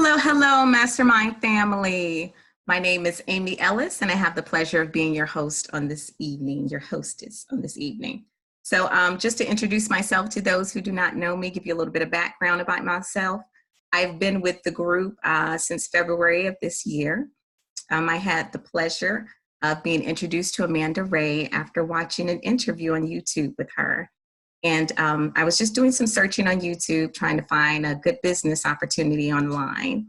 Hello, hello, Mastermind family. My name is Amy Ellis, and I have the pleasure of being your host on this evening, your hostess on this evening. So just to introduce myself to those who do not know me, give you a little bit of background about myself. I've been with the group since February of this year. I had the pleasure of being introduced to Amanda Wray after watching an interview on YouTube with her. And I was just doing some searching on YouTube, trying to find a good business opportunity online.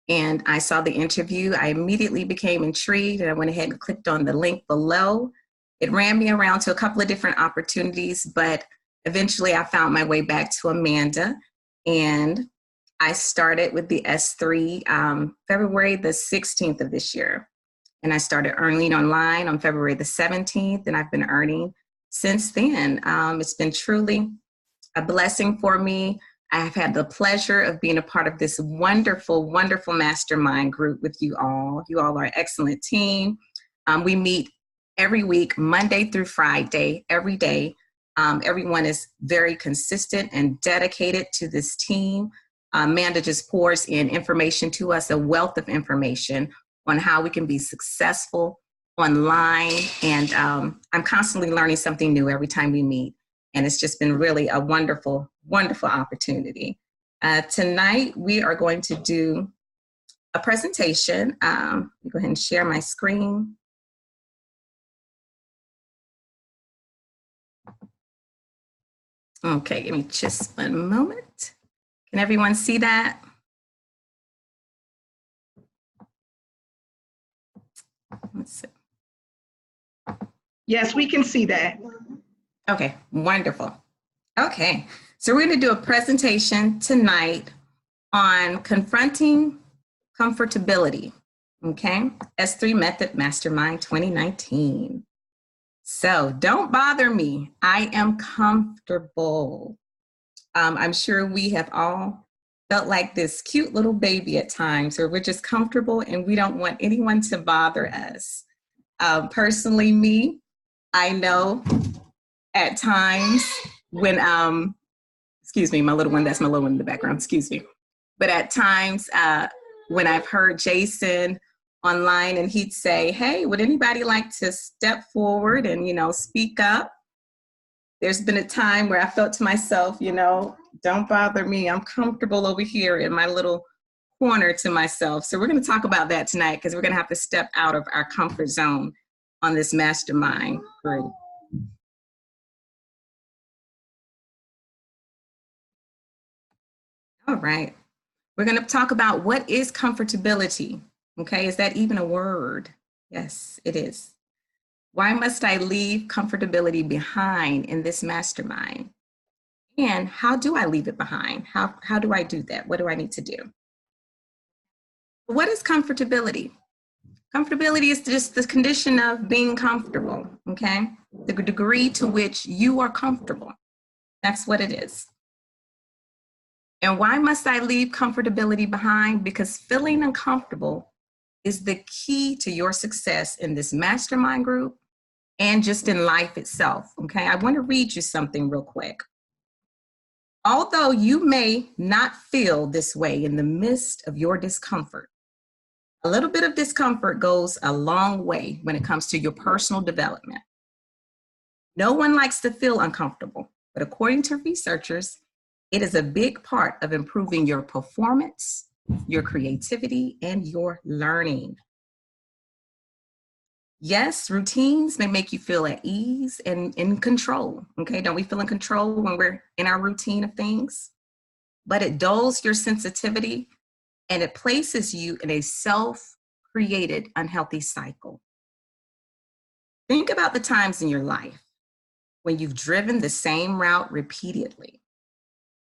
And I saw the interview. I immediately became intrigued, and I went ahead and clicked on the link below. It ran me around to a couple of different opportunities, but eventually I found my way back to Amanda. And I started with the S3 February the 16th of this year. And I started earning online on February the 17th, and I've been earning since then. It's been truly a blessing for me. I have had the pleasure of being a part of this wonderful, wonderful mastermind group with you all. You all are an excellent team. We meet every week, Monday through Friday, every day. Everyone is very consistent and dedicated to this team. Amanda just pours in information to us, a wealth of information on how we can be successful online. And I'm constantly learning something new every time we meet. And it's just been really a wonderful, wonderful opportunity. Tonight, we are going to do a presentation. Let me go ahead and share my screen. Okay, give me just one moment. Can everyone see that? Let's see. Yes, we can see that. Okay, wonderful. Okay, so we're going to do a presentation tonight on confronting comfortability, okay? S3 Method Mastermind 2019. So don't bother me. I am comfortable. I'm sure we have all felt like this cute little baby at times where we're just comfortable and we don't want anyone to bother us. Personally, me, I know at times when, excuse me, my little one, that's my little one in the background, excuse me. But at times when I've heard Jason online and he'd say, hey, would anybody like to step forward and, speak up? There's been a time where I felt to myself, don't bother me. I'm comfortable over here in my little corner to myself. So we're going to talk about that tonight because we're going to have to step out of our comfort zone on this mastermind group. All right. We're going to talk about what is comfortability. Okay. Is that even a word? Yes, it is. Why must I leave comfortability behind in this mastermind? And how do I leave it behind? How do I do that? What do I need to do? What is comfortability? Comfortability is just the condition of being comfortable, okay? The degree to which you are comfortable. That's what it is. And why must I leave comfortability behind? Because feeling uncomfortable is the key to your success in this mastermind group and just in life itself, okay? I want to read you something real quick. Although you may not feel this way in the midst of your discomfort, a little bit of discomfort goes a long way when it comes to your personal development. No one likes to feel uncomfortable, but according to researchers, it is a big part of improving your performance, your creativity, and your learning. Yes, routines may make you feel at ease and in control, okay? Don't we feel in control when we're in our routine of things? But it dulls your sensitivity and it places you in a self-created unhealthy cycle. Think about the times in your life when you've driven the same route repeatedly.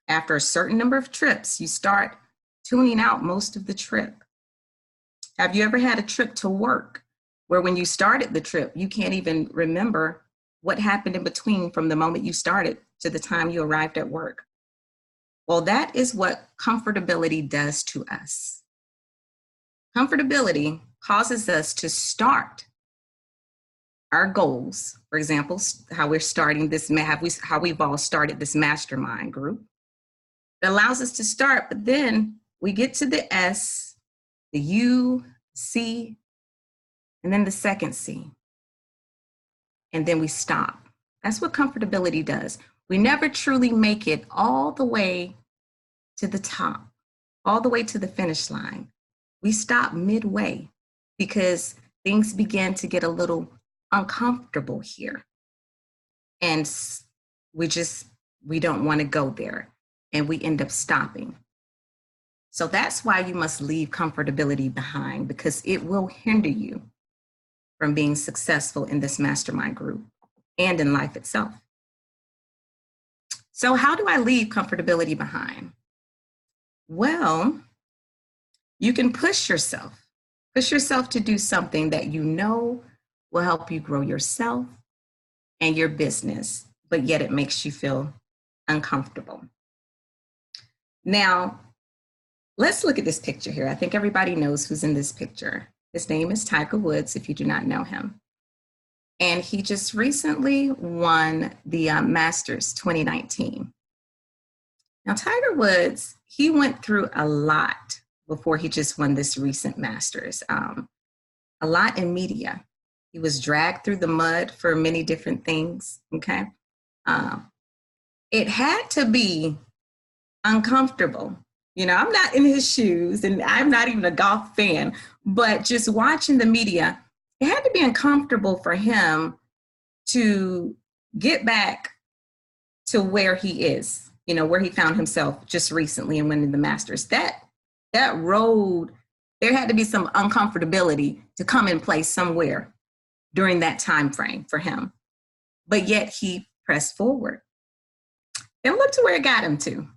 After a certain number of trips, you start tuning out most of the trip. Have you ever had a trip to work where when you started the trip, you can't even remember what happened in between from the moment you started to the time you arrived at work? Well, that is what comfortability does to us. Comfortability causes us to start our goals. For example, how we're starting this, how we've all started this mastermind group. It allows us to start, but then we get to the S, the U, C, and then the second C. And then we stop. That's what comfortability does. We never truly make it all the way to the top, all the way to the finish line. We stop midway because things begin to get a little uncomfortable here. And we don't want to go there. And we end up stopping. So that's why you must leave comfortability behind, because it will hinder you from being successful in this mastermind group and in life itself. So how do I leave comfortability behind? Well, you can push yourself to do something that you know will help you grow yourself and your business, but yet it makes you feel uncomfortable. Now, let's look at this picture here. I think everybody knows who's in this picture. His name is Tiger Woods, if you do not know him. And he just recently won the Masters 2019. Now, Tiger Woods, he went through a lot before he just won this recent Masters. A lot in media. He was dragged through the mud for many different things, okay? It had to be uncomfortable. You know, I'm not in his shoes and I'm not even a golf fan, but just watching the media, it had to be uncomfortable for him to get back to where he is, you know, where he found himself just recently and winning the Masters. That road, there had to be some uncomfortability to come in place somewhere during that time frame for him. But yet he pressed forward. And look to where it got him to.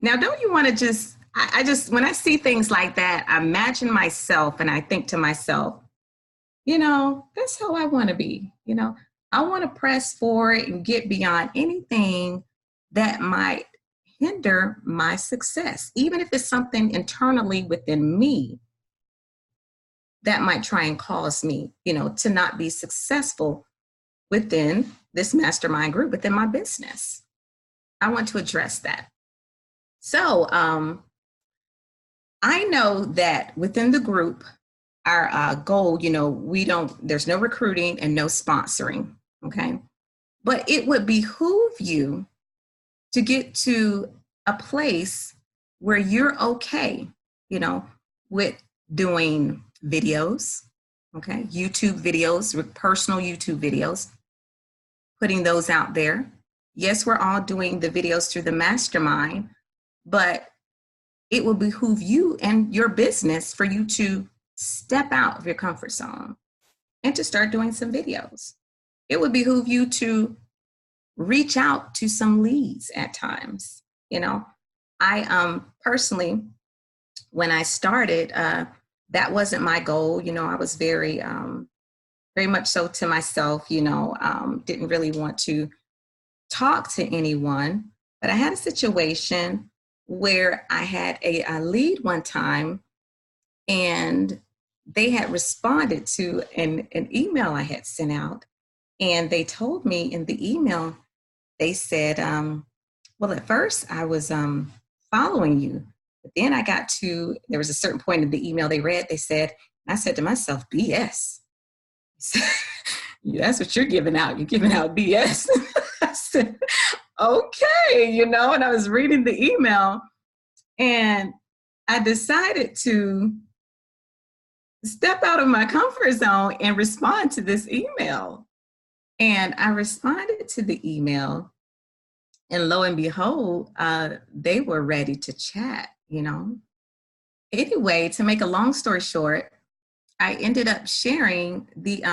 Now, don't you want to I just, when I see things like that, I imagine myself and I think to myself, you know, that's how I want to be. You know, I want to press forward and get beyond anything that might hinder my success, even if it's something internally within me that might try and cause me, you know, to not be successful within this mastermind group, within my business. I want to address that. So I know that within the group, our goal, you know, there's no recruiting and no sponsoring, okay? But it would behoove you to get to a place where you're okay, you know, with doing videos, okay? YouTube videos, personal YouTube videos, putting those out there. Yes, we're all doing the videos through the mastermind, but it will behoove you and your business for you to step out of your comfort zone and to start doing some videos. It would behoove you to reach out to some leads at times. You know, I personally, when I started, that wasn't my goal. You know, I was very much so to myself, you know, didn't really want to talk to anyone, but I had a situation where I had a lead one time and they had responded to an email I had sent out. And they told me in the email, they said, well, at first I was following you, but then there was a certain point in the email they read, they said, and I said to myself, BS. That's what you're giving out. You're giving out BS. I said, okay, you know, and I was reading the email and I decided to step out of my comfort zone and respond to this email. And I responded to the email and lo and behold, they were ready to chat, you know. Anyway, to make a long story short, I ended up sharing the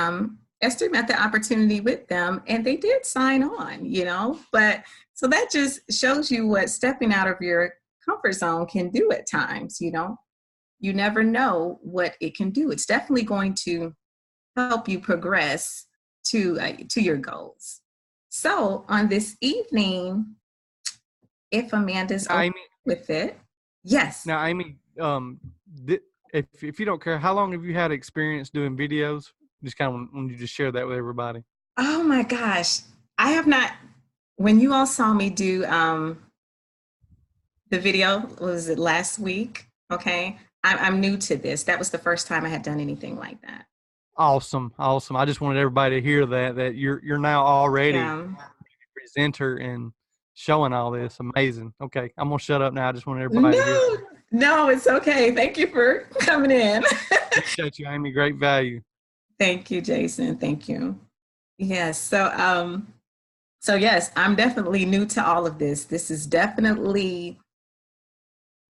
Esther Method opportunity with them and they did sign on, you know. But so that just shows you what stepping out of your comfort zone can do at times, you know. You never know what it can do. It's definitely going to help you progress to your goals. So on this evening, if Amanda's okay with it, yes. Now, Amy, if you don't care, how long have you had experience doing videos? Just kind of want you to share that with everybody. Oh my gosh, I have not. When you all saw me do the the video, was it last week? Okay. I'm new to this. That was the first time I had done anything like that. Awesome. Awesome. I just wanted everybody to hear that you're now already Yeah. a presenter and showing all this. Amazing. Okay. I'm going to shut up now. I just wanted everybody to hear. No, no, it's okay. Thank you for coming in. Appreciate you, Amy. Great value. Thank you, Jason. Thank you. Yes. So yes, I'm definitely new to all of this. This is definitely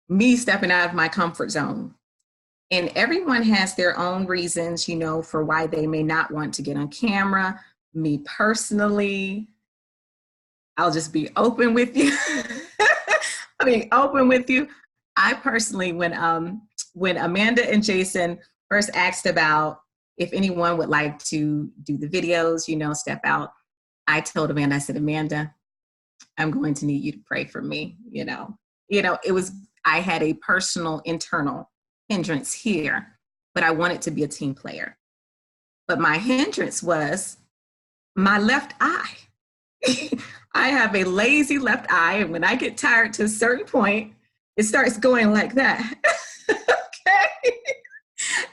me stepping out of my comfort zone. And everyone has their own reasons, you know, for why they may not want to get on camera. Me personally, I'll just be open with you. I mean, open with you. I personally, when Amanda and Jason first asked about if anyone would like to do the videos, you know, step out, I told Amanda, I said, Amanda, I'm going to need you to pray for me. I had a personal internal hindrance here, but I wanted to be a team player. But my hindrance was my left eye. I have a lazy left eye, and when I get tired to a certain point, it starts going like that. Okay.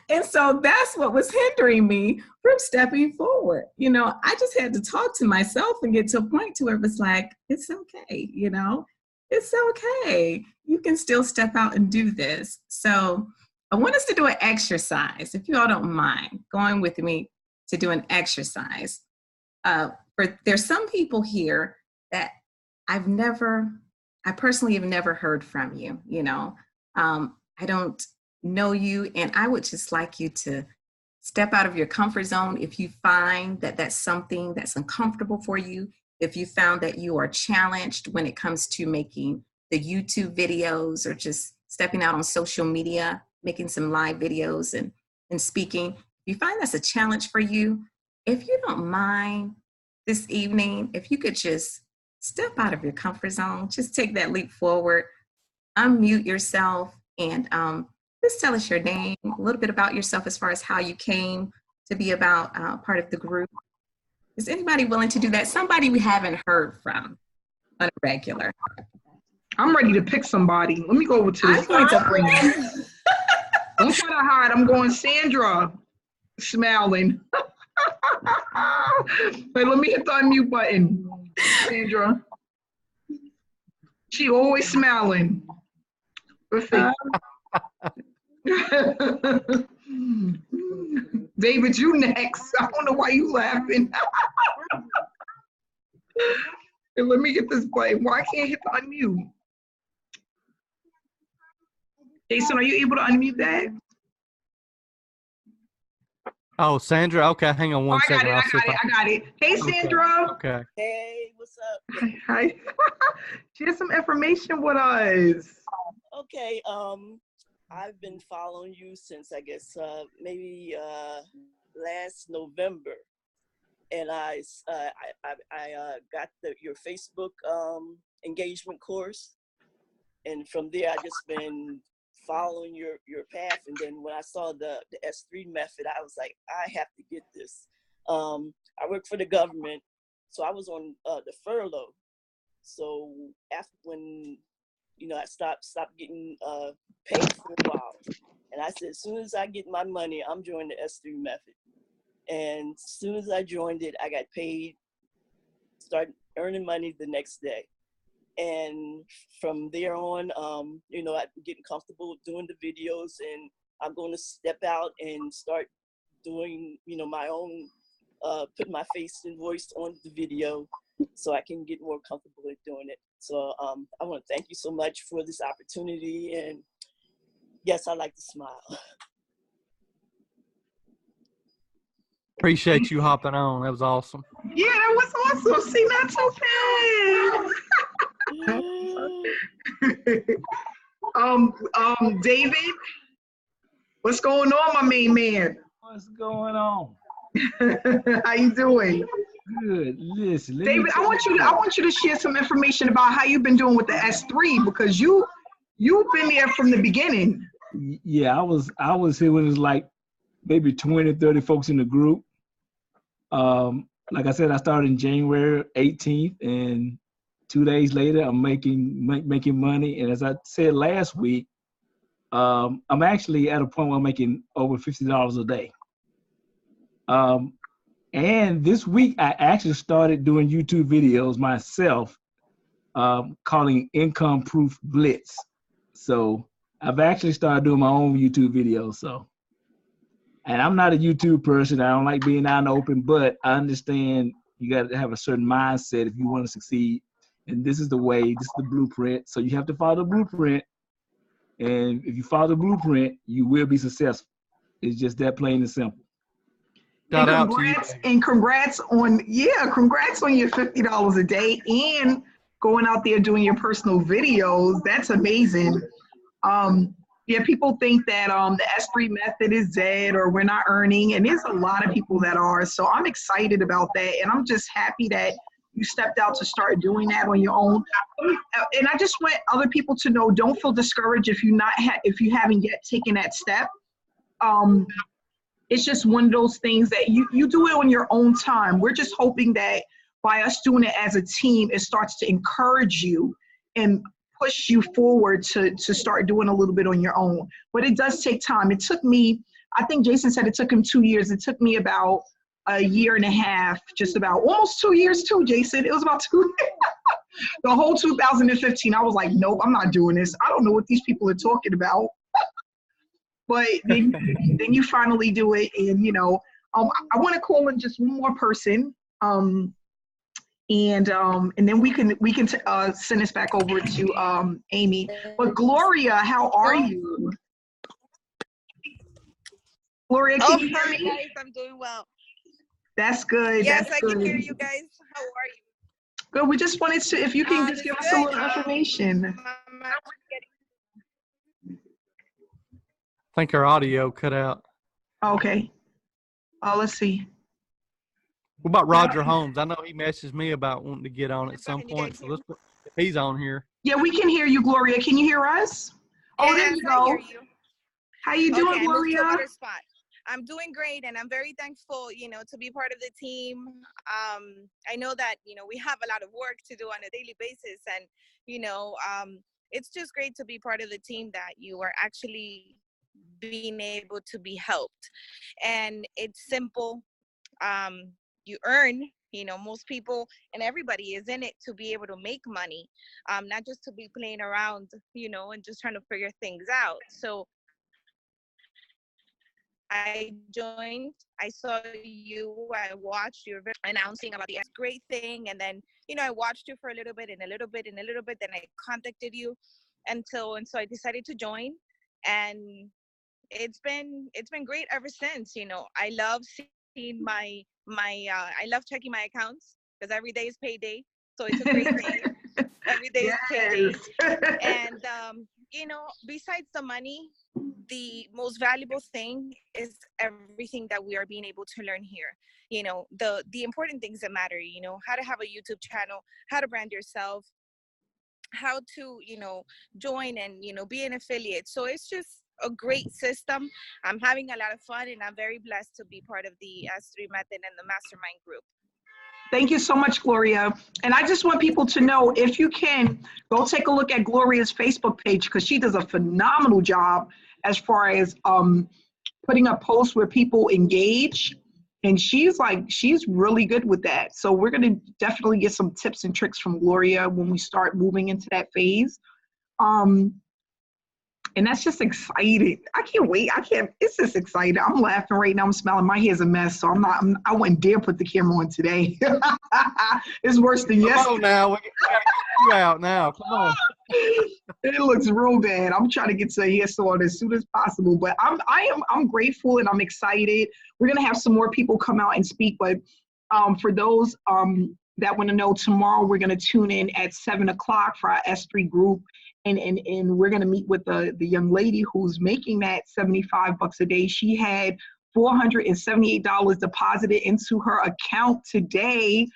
And so that's what was hindering me from stepping forward. You know, I just had to talk to myself and get to a point to where it was like, it's okay, you know, it's okay. You can still step out and do this. So I want us to do an exercise, if you all don't mind going with me to do an exercise. There's some people here that I personally have never heard from you, you know. I don't know you, and I would just like you to step out of your comfort zone if you find that that's something that's uncomfortable for you, if you found that you are challenged when it comes to making the YouTube videos or just stepping out on social media, making some live videos and speaking. If you find that's a challenge for you, if you don't mind this evening, if you could just step out of your comfort zone, just take that leap forward, unmute yourself, and just tell us your name, a little bit about yourself as far as how you came to be about part of the group. Is anybody willing to do that? Somebody we haven't heard from on a regular. I'm ready to pick somebody. Let me go over to this. I'm going to bring Don't try to hide. I'm going Sandra, smiling. Wait, let me hit the unmute button. Sandra. She always smiling. Perfect. David, you next. I don't know why you laughing. And let me get this button. Why can't I hit the unmute? Jason, are you able to unmute that? Oh, Sandra. Okay, hang on one second. I got it. Hey, Sandra. Okay. Hey, what's up? Hi. Share some information with us. Okay, I've been following you since I guess maybe last November, and I got your Facebook engagement course, and from there I just been following your path. And then when I saw the S3 method, I was like, I have to get this. I work for the government, so I was on the furlough. So after when I stopped getting paid for a while, and I said, as soon as I get my money, I'm joining the S3 method. And as soon as I joined it, I got paid, started earning money the next day. And from there on, I'm getting comfortable doing the videos, and I'm going to step out and start doing, my own, put my face and voice on the video so I can get more comfortable at doing it. So I want to thank you so much for this opportunity. And yes, I like to smile. Appreciate you hopping on. That was awesome. Yeah, that was awesome. See, not so bad. David, what's going on, my main man? What's going on? How you doing? Good. Listen, David, I want you to share some information about how you've been doing with the S3, because you've been there from the beginning. Yeah, I was here when it was like maybe 20, 30 folks in the group. Like I said, I started in January 18th, and 2 days later, I'm making money. And as I said last week, I'm actually at a point where I'm making over $50 a day. And this week, I actually started doing YouTube videos myself, calling Income Proof Blitz. So I've actually started doing my own YouTube videos. So, and I'm not a YouTube person. I don't like being out in the open, but I understand you got to have a certain mindset if you want to succeed. And this is the way, this is the blueprint. So you have to follow the blueprint. And if you follow the blueprint, you will be successful. It's just that plain and simple. Shout out to you. And congrats on your $50 a day and going out there doing your personal videos. That's amazing. Yeah, people think that the S3 method is dead or we're not earning, and there's a lot of people that are. So I'm excited about that, and I'm just happy that you stepped out to start doing that on your own. And I just want other people to know, don't feel discouraged if you haven't yet taken that step. It's just one of those things that you do it on your own time. We're just hoping that by us doing it as a team, it starts to encourage you and push you forward to start doing a little bit on your own. But it does take time. It took me, I think Jason said it took him 2 years. It took me about a year and a half, just about almost 2 years too, Jason. It was about 2 the whole 2015, I was like, nope, I'm not doing this. I don't know what these people are talking about. But then you finally do it, and I want to call in just one more person, and then we can send this back over to Amy. But Gloria, how are you? Gloria, can you hear me? Guys, I'm doing well. That's good. Yes, That's I good. can hear you guys. How are you? Good. We just wanted to, if you can just give us a little information. I think our audio cut out. Okay. Let's see. What about Roger Holmes? I know he messaged me about wanting to get on at some point. So let's put, if he's on here. Yeah, we can hear you, Gloria. Can you hear us? Oh, there you go. I hear you. How you doing, Okay, Gloria? I moved to a better spot. I'm doing great, and I'm very thankful, to be part of the team. I know that, we have a lot of work to do on a daily basis, and, it's just great to be part of the team that you are actually being able to be helped. And it's simple. You earn, most people and everybody is in it to be able to make money, not just to be playing around, and just trying to figure things out. So I joined, I saw you, I watched you announcing about the great thing. And then, I watched you for a little bit and a little bit and a little bit. Then I contacted you. And so I decided to join, and it's been great ever since. I love seeing I love checking my accounts because every day is payday. So it's a great day. Every day is payday. And, besides the money, the most valuable thing is everything that we are being able to learn here. The important things that matter, how to have a YouTube channel, how to brand yourself, how to, join and, be an affiliate. So it's just a great system. I'm having a lot of fun, and I'm very blessed to be part of the S3 method and the Mastermind group. Thank you so much, Gloria. And I just want people to know, if you can, go take a look at Gloria's Facebook page, because she does a phenomenal job as far as putting up posts where people engage. And she's really good with that. So we're going to definitely get some tips and tricks from Gloria when we start moving into that phase. And that's just exciting. I can't wait. It's just exciting. I'm laughing right now. I'm smiling. My hair's a mess, so I wouldn't dare put the camera on today. It's worse than yesterday. Come on now. We gotta get you out now. Come on. It looks real bad. I'm trying to get to the hair salon as soon as possible, but I'm grateful and I'm excited. We're going to have some more people come out and speak, but for those that want to know, tomorrow we're going to tune in at 7 o'clock for our S3 group. And we're going to meet with the young lady who's making that $75 a day. She had $478 deposited into her account today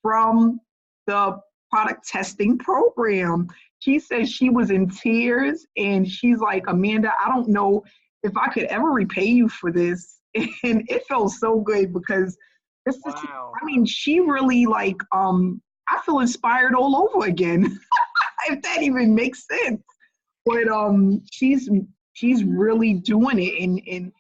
from the product testing program. She said she was in tears, and she's like, Amanda, I don't know if I could ever repay you for this. And it felt so good because this is, Wow. she really I feel inspired all over again, if that even makes sense. But she's really doing it, and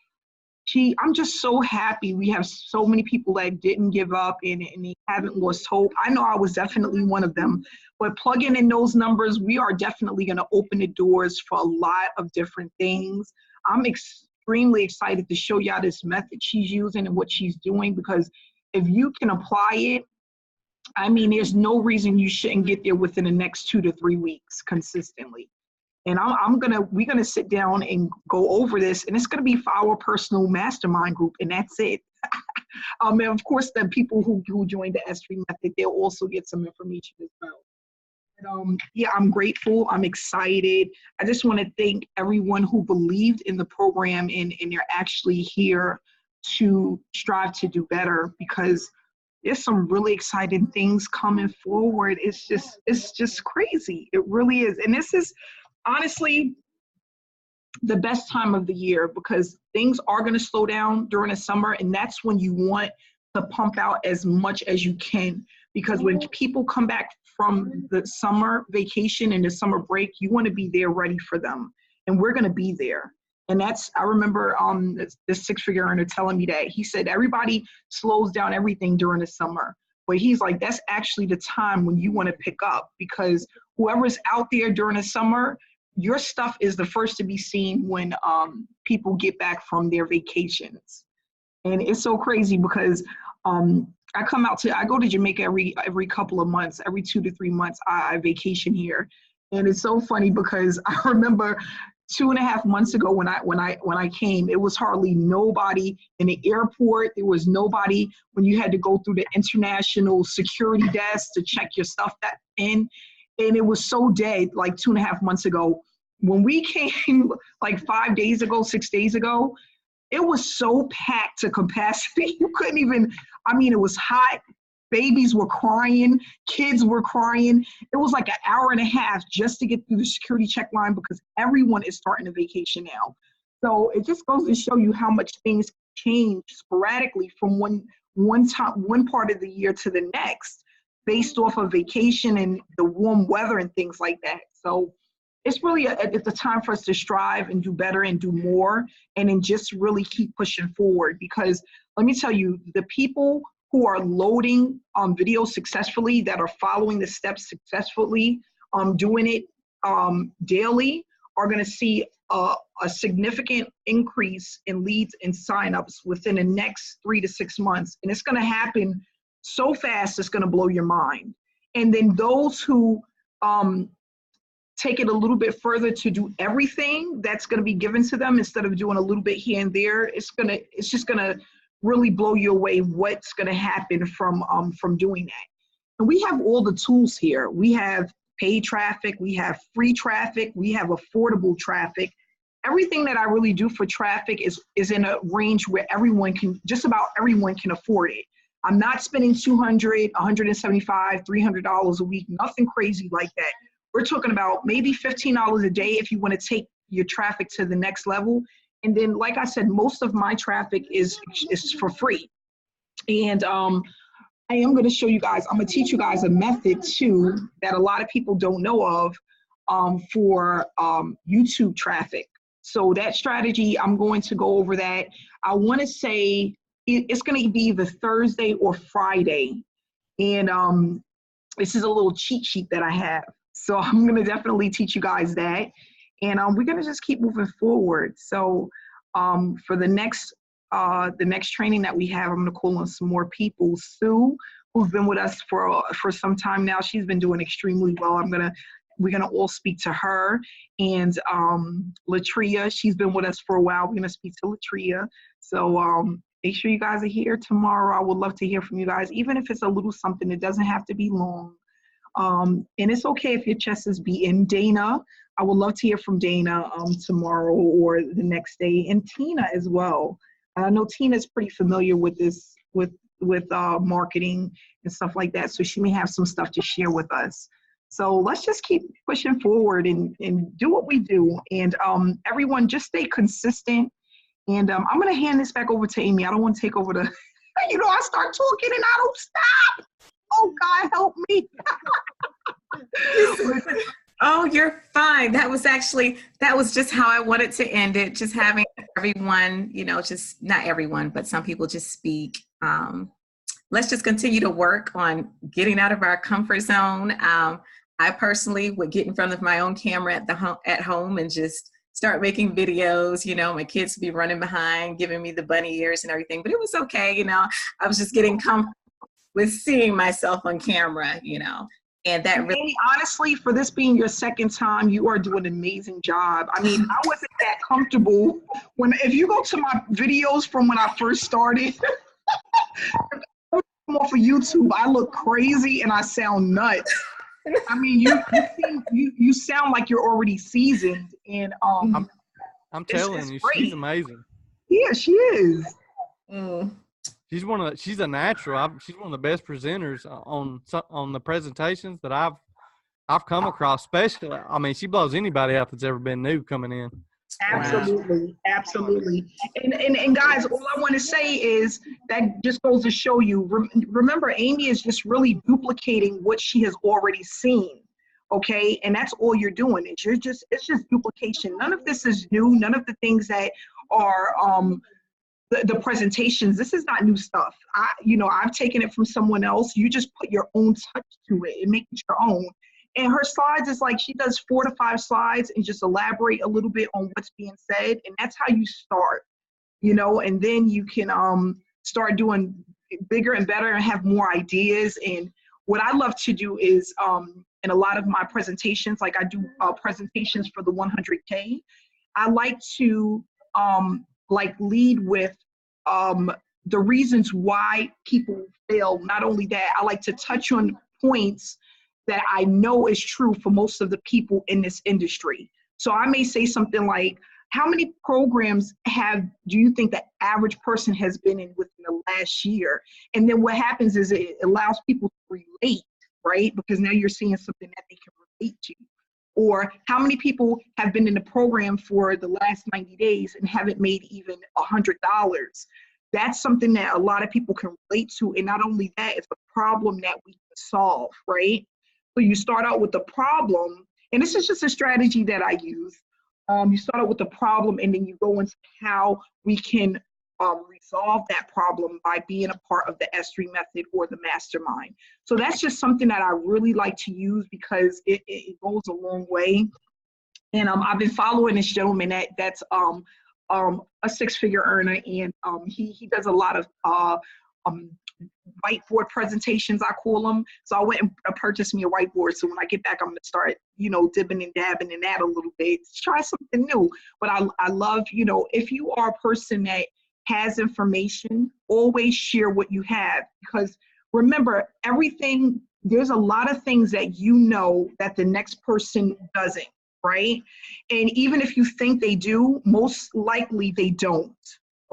I'm just so happy. We have so many people that didn't give up and they haven't lost hope. I know I was definitely one of them, but plugging in those numbers, we are definitely going to open the doors for a lot of different things. I'm extremely excited to show y'all this method she's using and what she's doing, because if you can apply it, I mean, there's no reason you shouldn't get there within the next 2 to 3 weeks consistently. And we're gonna sit down and go over this, and it's gonna be for our personal mastermind group, and that's it. And of course, the people who join the S3 method, they'll also get some information as well. But, yeah, I'm grateful. I'm excited. I just want to thank everyone who believed in the program, and they're actually here to strive to do better, because there's some really exciting things coming forward. It's just crazy. It really is. And this is honestly the best time of the year, because things are going to slow down during the summer, and that's when you want to pump out as much as you can, because when people come back from the summer vacation and the summer break, you want to be there ready for them, and we're going to be there. And I remember this six-figure earner telling me that. He said everybody slows down everything during the summer, but he's like, that's actually the time when you want to pick up, because whoever's out there during the summer, your stuff is the first to be seen when people get back from their vacations. And it's so crazy, because I go to Jamaica every couple of months, every 2 to 3 months. I vacation here, and it's so funny because I remember 2.5 months ago when I came, it was hardly nobody in the airport. There was nobody when you had to go through the international security desk to check your stuff in. And it was so dead, like 2.5 months ago. When we came like 5 days ago, 6 days ago, it was so packed to capacity. You couldn't even, it was hot. Babies were crying, kids were crying. It was like an hour and a half just to get through the security check line, because everyone is starting a vacation now. So it just goes to show you how much things change sporadically from one part of the year to the next, based off of vacation and the warm weather and things like that. So it's really it's a time for us to strive and do better and do more, and then just really keep pushing forward. Because let me tell you, the people who are loading videos successfully, that are following the steps successfully, doing it daily, are going to see a significant increase in leads and signups within the next 3 to 6 months. And it's going to happen so fast, it's going to blow your mind. And then those who take it a little bit further to do everything that's going to be given to them, instead of doing a little bit here and there, it's just going to really blow you away what's going to happen from doing that. And we have all the tools here. We have paid traffic, we have free traffic, we have affordable traffic. Everything that I really do for traffic is in a range where just about everyone can afford it. I'm not spending $200, $175, $300 a week, nothing crazy like that. We're talking about maybe $15 a day if you want to take your traffic to the next level. And then, like I said, most of my traffic is for free. And I am going to show you guys, I'm going to teach you guys a method too that a lot of people don't know of for YouTube traffic. So that strategy, I'm going to go over that. I want to say it's going to be either Thursday or Friday. And this is a little cheat sheet that I have. So I'm going to definitely teach you guys that. And we're going to just keep moving forward. So for the next training that we have, I'm going to call on some more people. Sue, who's been with us for some time now, she's been doing extremely well. We're going to all speak to her. And Latria, she's been with us for a while. We're going to speak to Latria. So make sure you guys are here tomorrow. I would love to hear from you guys, even if it's a little something. It doesn't have to be long. And it's okay if your chest is beating. Dana, I would love to hear from Dana tomorrow or the next day, and Tina as well. I know Tina's pretty familiar with this, with marketing and stuff like that, so she may have some stuff to share with us. So let's just keep pushing forward and do what we do. And everyone, just stay consistent. And I'm going to hand this back over to Amy. I don't want to take over I start talking and I don't stop. Oh, God, help me. Oh, you're fine. That was just how I wanted to end it. Just having everyone, just not everyone, but some people just speak. Let's just continue to work on getting out of our comfort zone. I personally would get in front of my own camera at home and just start making videos. My kids would be running behind, giving me the bunny ears and everything, but it was okay. I was just getting comfortable with seeing myself on camera, and that really. Amy, honestly, for this being your second time, you are doing an amazing job. I mean, I wasn't that comfortable if you go to my videos from when I first started, off of YouTube, I look crazy and I sound nuts. I mean, you sound like you're already seasoned, and I'm telling you, great. she's amazing. Yeah, she is. She's a natural. She's one of the best presenters on the presentations that I've come across. Especially, I mean, she blows anybody out that's ever been new coming in. Absolutely, absolutely. And guys, all I want to say is that just goes to show you. Remember, Amy is just really duplicating what she has already seen. Okay, and that's all you're doing. It's just duplication. None of this is new. None of the things that are the presentations. This is not new stuff. I've taken it from someone else. You just put your own touch to it and make it your own. And her slides is like she does 4 to 5 slides and just elaborate a little bit on what's being said. And that's how you start, and then you can start doing bigger and better and have more ideas. And what I love to do is in a lot of my presentations, like I do presentations for the 100K, I like to lead with the reasons why people fail. Not only that, I like to touch on points that I know is true for most of the people in this industry. So I may say something like, how many programs do you think the average person has been in within the last year? And then what happens is it allows people to relate, right? Because now you're seeing something that they can relate to. Or how many people have been in the program for the last 90 days and haven't made even $100? That's something that a lot of people can relate to. And not only that, it's a problem that we can solve, right? So you start out with the problem, and this is just a strategy that I use. You start out with the problem, and then you go into how we can resolve that problem by being a part of the S3 method or the mastermind. So that's just something that I really like to use because it goes a long way. And I've been following this gentleman that's a 6-figure earner, and he does a lot of whiteboard presentations, I call them. So I went and purchased me a whiteboard. So when I get back, I'm going to start, dipping and dabbing in that a little bit, try something new. But I love, if you are a person that has information, always share what you have. Because remember, there's a lot of things that that the next person doesn't, right? And even if you think they do, most likely they don't,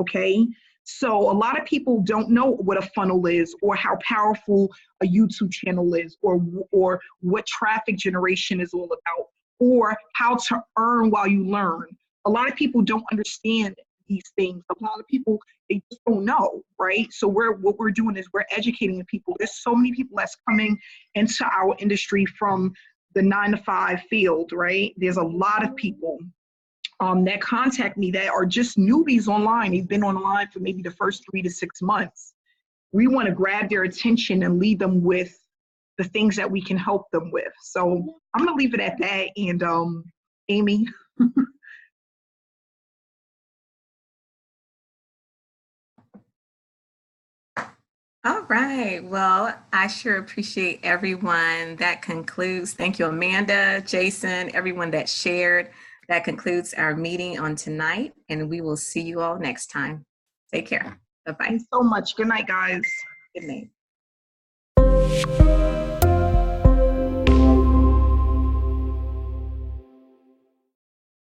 okay? So a lot of people don't know what a funnel is, or how powerful a YouTube channel is, or what traffic generation is all about, or how to earn while you learn. A lot of people don't understand these things. A lot of people, they just don't know, right? So what we're doing is we're educating the people. There's so many people that's coming into our industry from the 9-to-5 field, right? There's a lot of people that contact me that are just newbies online. They've been online for maybe the first 3 to 6 months. We want to grab their attention and lead them with the things that we can help them with. So I'm going to leave it at that. And Amy. All right. Well, I sure appreciate everyone. That concludes. Thank you, Amanda, Jason, everyone that shared. That concludes our meeting on tonight, and we will see you all next time. Take care. Bye-bye. Thanks so much. Good night, guys. Good night.